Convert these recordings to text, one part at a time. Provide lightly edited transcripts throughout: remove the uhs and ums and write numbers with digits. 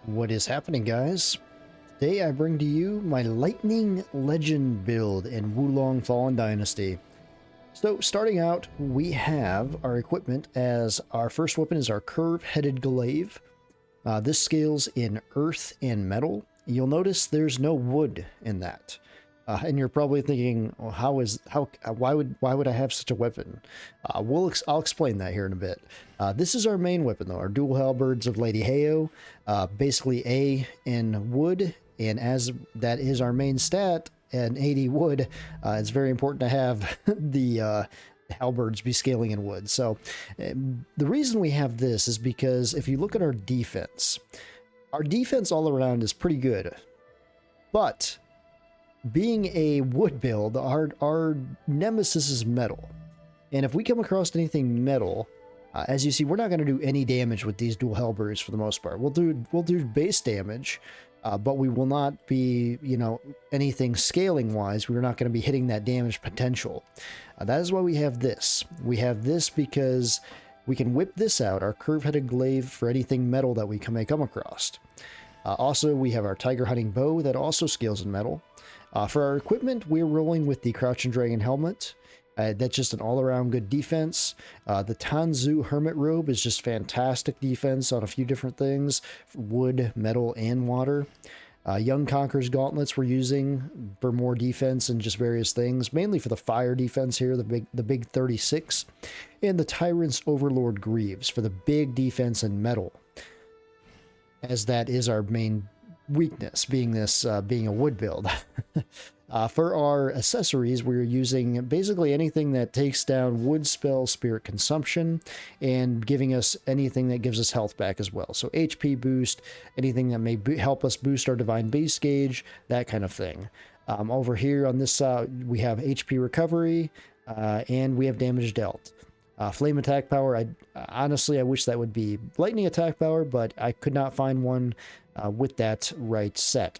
What is happening, guys? Today I bring to you my Lightning Legend build in Wulong Fallen Dynasty. So starting out, we have our equipment as our first weapon is our curve-headed glaive. This scales in earth and metal. You'll notice there's no wood in that. And you're probably thinking, well, why would I have such a weapon? I'll explain that here in a bit. This is our main weapon though, our dual halberds of Lady Nioh, basically A in wood, and as that is our main stat, an 80 wood, it's very important to have the halberds be scaling in wood. So the reason we have this is because if you look at our defense all around is pretty good, but being a wood build, our nemesis is metal. And if we come across anything metal, as you see, we're not going to do any damage with these dual halberds for the most part. We'll do base damage, but we will not be, anything scaling wise. We're not going to be hitting that damage potential. That is why we have this. We have this because we can whip this out, our curve-headed glaive, for anything metal that we may come across. Also, we have our tiger hunting bow that also scales in metal. For our equipment, we're rolling with the Crouching Dragon helmet. That's just an all-around good defense. The Tanzu Hermit Robe is just fantastic defense on a few different things, wood, metal, and water. Young Conqueror's Gauntlets we're using for more defense and just various things, mainly for the fire defense here, the big 36. And the Tyrant's Overlord Greaves for the big defense in metal, as that is our main weakness, being a wood build. For our accessories, we're using basically anything that takes down wood spell spirit consumption and giving us anything that gives us health back as well. So HP boost, anything that may help us boost our divine base gauge, that kind of thing. Over here on this side, we have HP recovery, and we have damage dealt. Flame attack power, honestly, I wish that would be lightning attack power, but I could not find one with that right set.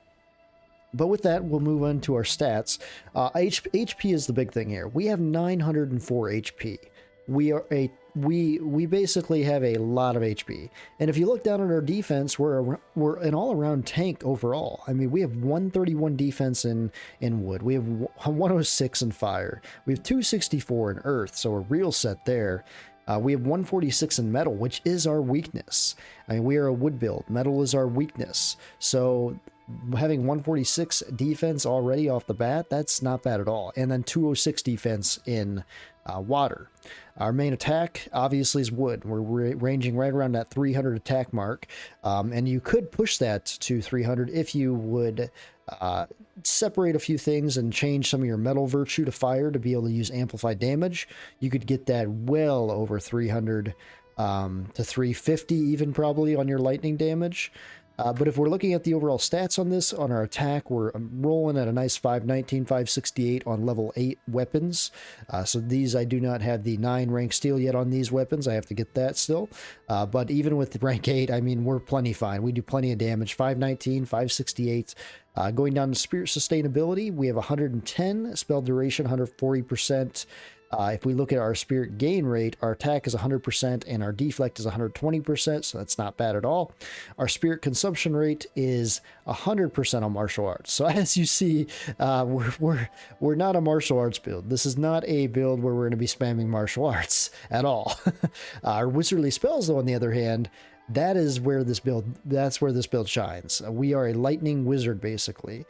But with that, we'll move on to our stats. HP is the big thing here. We have 904 HP. We basically have a lot of HP. And if you look down at our defense, we're an all-around tank overall. I mean, we have 131 defense in wood. We have 106 in fire. We have 264 in earth, so a real set there. We have 146 in metal, which is our weakness. I mean, we are a wood build. Metal is our weakness. So having 146 defense already off the bat, that's not bad at all. And then 206 defense in water. Our main attack obviously is wood. We're ranging right around that 300 attack mark, and you could push that to 300 if you would separate a few things and change some of your metal virtue to fire to be able to use amplified damage. You could get that well over 300 to 350 even probably on your lightning damage. But if we're looking at the overall stats on this, on our attack, we're rolling at a nice 519, 568 on level 8 weapons. So these, I do not have the 9 rank steel yet on these weapons. I have to get that still. But even with rank 8, I mean, we're plenty fine. We do plenty of damage. 519, 568. Going down to spirit sustainability, we have 110, spell duration 140%. If we look at our spirit gain rate, our attack is 100% and our deflect is 120%, so that's not bad at all. Our spirit consumption rate is 100% on martial arts. So as you see, we're not a martial arts build. This is not a build where we're going to be spamming martial arts at all. Our wizardly spells, though, on the other hand, that's where this build shines. We are a lightning wizard, basically.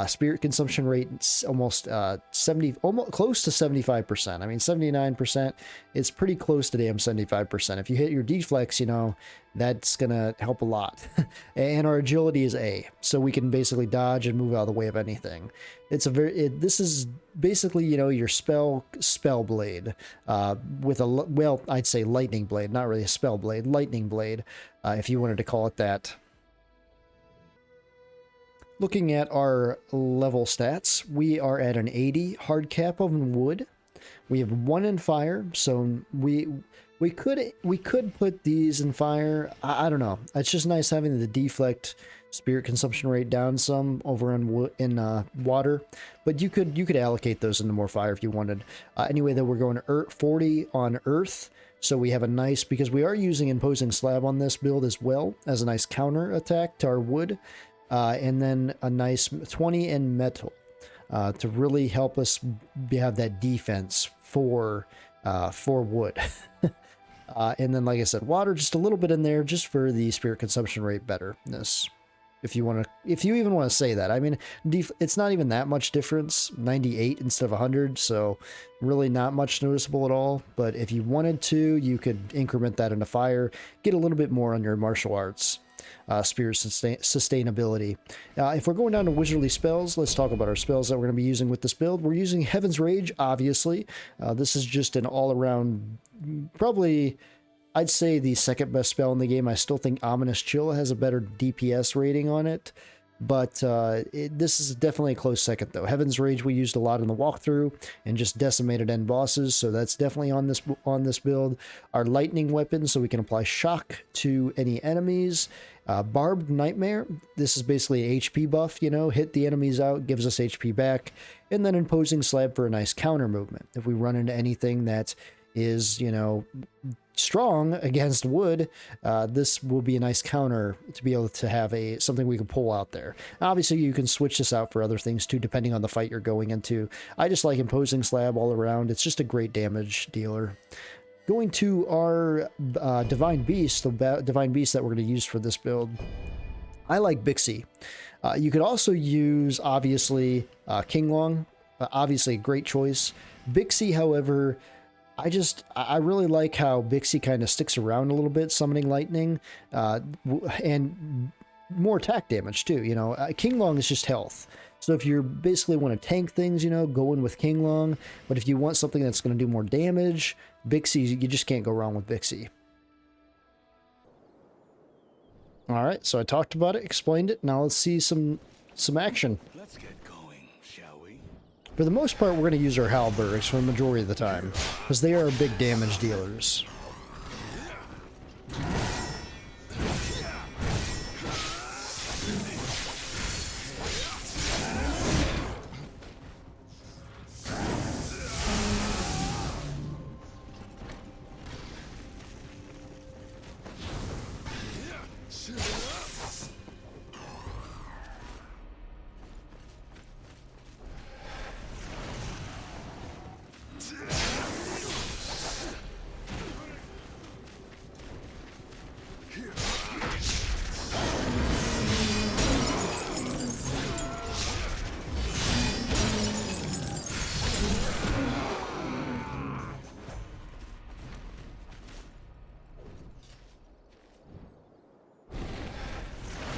Spirit consumption rate almost almost close to 75%. I mean, 79%. It's pretty close to damn 75%. If you hit your deflex, that's gonna help a lot. And our agility is A, so we can basically dodge and move out of the way of anything. This is basically, your spell blade with I'd say lightning blade, not really a spell blade, lightning blade, if you wanted to call it that. Looking at our level stats, we are at an 80 hard cap on wood. We have 1 in fire, so we could put these in fire. I don't know. It's just nice having the deflect spirit consumption rate down some over in water, but you could allocate those into more fire if you wanted. Anyway, though, we're going 40 on earth, So we have a nice, because we are using imposing slab on this build as well as a nice counter attack to our wood, and then a nice 20 in metal to really help us have that defense for wood. And then, like I said, water just a little bit in there just for the spirit consumption rate betterness. If you even want to say that. I mean, it's not even that much difference, 98 instead of 100, so really not much noticeable at all. But if you wanted to, you could increment that into fire, get a little bit more on your martial arts, spirit sustainability. If we're going down to wizardly spells, let's talk about our spells that we're going to be using with this build. We're using Heaven's Rage, obviously. This is just an all-around, probably, I'd say the second best spell in the game. I still think Ominous Chill has a better DPS rating on it, but this is definitely a close second though. Heaven's Rage we used a lot in the walkthrough and just decimated end bosses, so that's definitely on this build. Our lightning weapon, so we can apply shock to any enemies. Barbed Nightmare, this is basically an HP buff, you know, hit the enemies out, gives us HP back, and then Imposing Slab for a nice counter movement. If we run into anything that is, you know, strong against wood, this will be a nice counter to be able to have something we can pull out there. Obviously, you can switch this out for other things too, depending on the fight you're going into. I just like Imposing Slab all around. It's just a great damage dealer. Going to our Divine Beast, the Divine Beast that we're going to use for this build, I like Bixie. You could also use, obviously, King Long. Obviously, a great choice. Bixie, however, I really like how Bixie kind of sticks around a little bit, summoning lightning, and more attack damage too. You know, King Long is just health. So if you basically want to tank things, you know, go in with King Long. But if you want something that's going to do more damage, Bixie, you just can't go wrong with Bixie. All right, so I talked about it, explained it. Now let's see some action. Let's get going, shall we? For the most part, we're going to use our halberds for the majority of the time, because they are big damage dealers.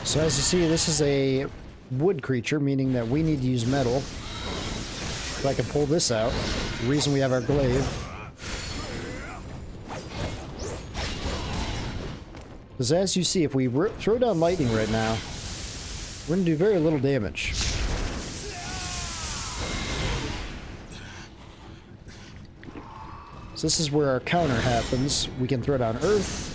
So as you see, this is a wood creature, meaning that we need to use metal. If I can pull this out, the reason we have our glaive. Because as you see, if we throw down lightning right now, we're going to do very little damage. So this is where our counter happens. We can throw down earth.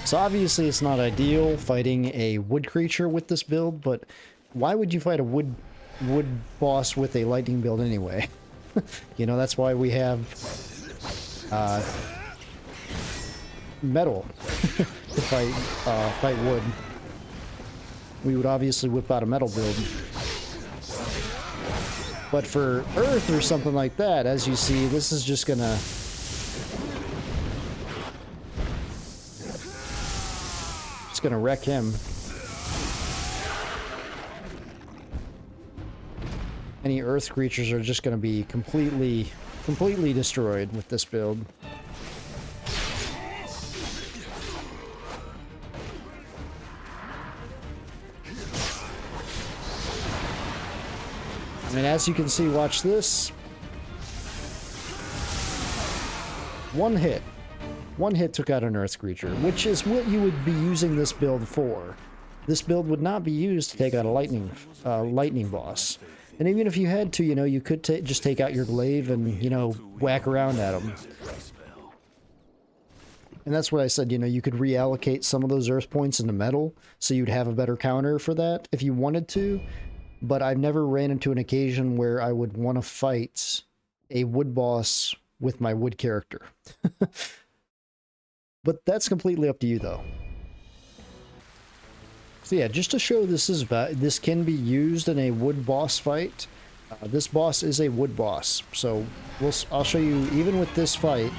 So obviously it's not ideal fighting a wood creature with this build, but why would you fight a wood boss with a lightning build anyway? You know, that's why we have metal to fight wood. We would obviously whip out a metal build. But for earth or something like that, as you see, this is just gonna... it's gonna wreck him. Any earth creatures are just going to be completely destroyed with this build. And as you can see, watch this. One hit took out an earth creature, which is what you would be using this build for. This build would not be used to take out a lightning boss. And even if you had to, you know, you could just take out your glaive and, you know, whack around at them. And that's what I said, you know, you could reallocate some of those earth points into metal, so you'd have a better counter for that if you wanted to. But I've never ran into an occasion where I would want to fight a wood boss with my wood character. But that's completely up to you, though. So yeah, just to show this can be used in a wood boss fight. This boss is a wood boss, so I'll show you. Even with this fight,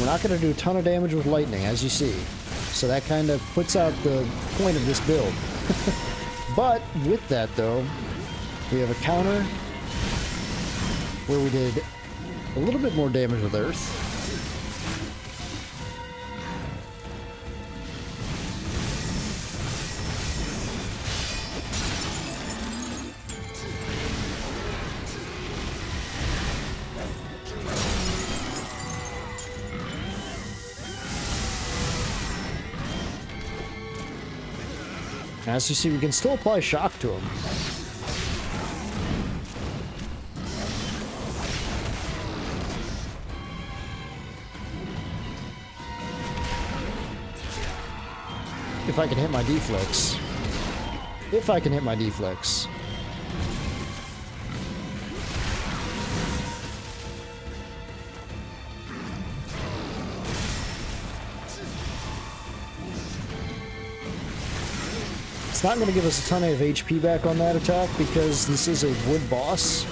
we're not going to do a ton of damage with lightning, as you see. So that kind of puts out the point of this build. But with that, though, we have a counter where we did a little bit more damage with earth. As you see, we can still apply shock to him. If I can hit my deflex. If I can hit my deflex. It's not going to give us a ton of HP back on that attack because this is a wood boss.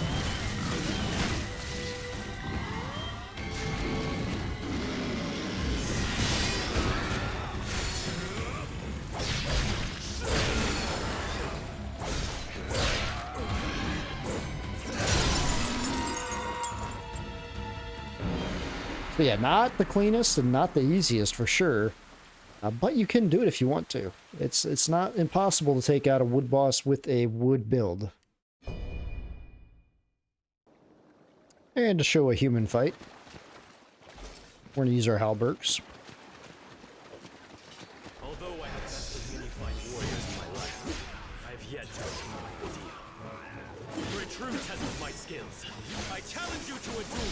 So yeah, not the cleanest and not the easiest for sure. But you can do it if you want to. It's not impossible to take out a wood boss with a wood build. And to show a human fight, we're going to use our halberds. Although I have tested many fine warriors in my life, I have yet to attain my ideal. For a true test of my skills, I challenge you to a duel.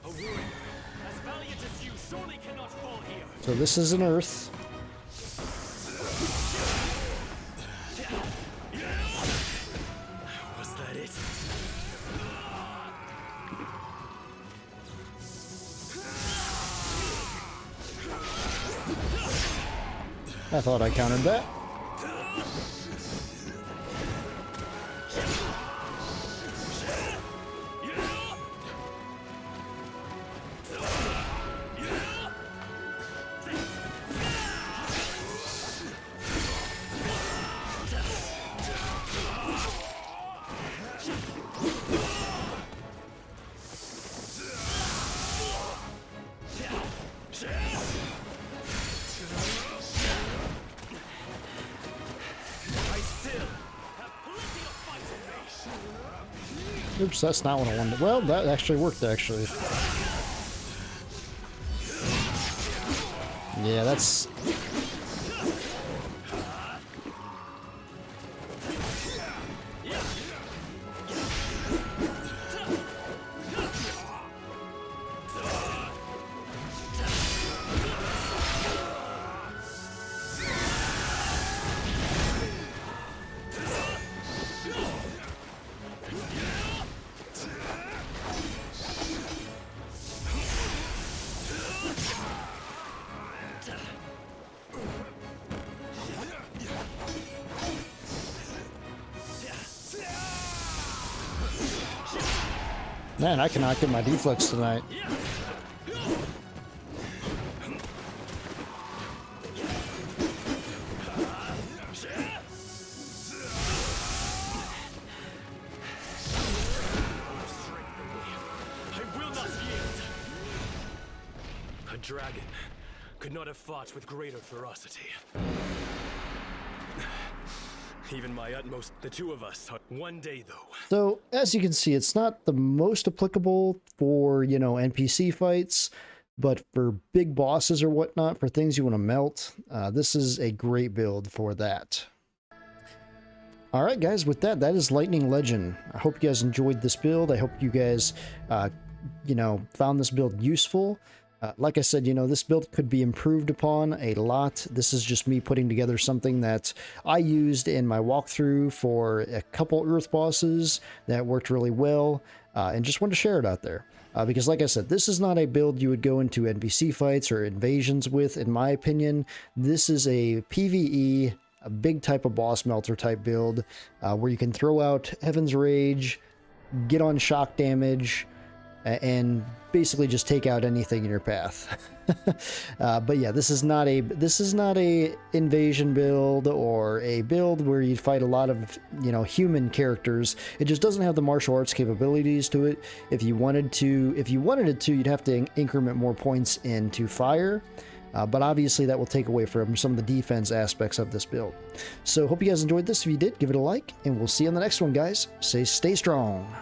A warrior as valiant as you surely cannot fall here. So this is an earth. Was that it? I thought I countered that. Oops, that's not what I wanted. Well, that actually worked, actually. Yeah, that's... Man, I cannot get my deflex tonight. dragon could not have fought with greater ferocity. Even my utmost, the two of us, one day though. So, as you can see, it's not the most applicable for, you know, NPC fights, but for big bosses or whatnot, for things you want to melt, this is a great build for that. Alright guys, with that, that is Lightning Legend. I hope you guys enjoyed this build. I hope you guys, you know, found this build useful. Like I said, you know, this build could be improved upon a lot. This is just me putting together something that I used in my walkthrough for a couple Earth bosses that worked really well, and just wanted to share it out there. Because like I said, this is not a build you would go into NPC fights or invasions with, in my opinion. This is a PvE, a big type of boss melter type build, where you can throw out Heaven's Rage, get on shock damage, and basically just take out anything in your path. But yeah, this is not a invasion build or a build where you fight a lot of, you know, human characters. It just doesn't have the martial arts capabilities to it. If you wanted it to, you'd have to increment more points into fire. But obviously that will take away from some of the defense aspects of this build. So hope you guys enjoyed this. If you did, give it a like, and we'll see you on the next one, guys. Stay strong.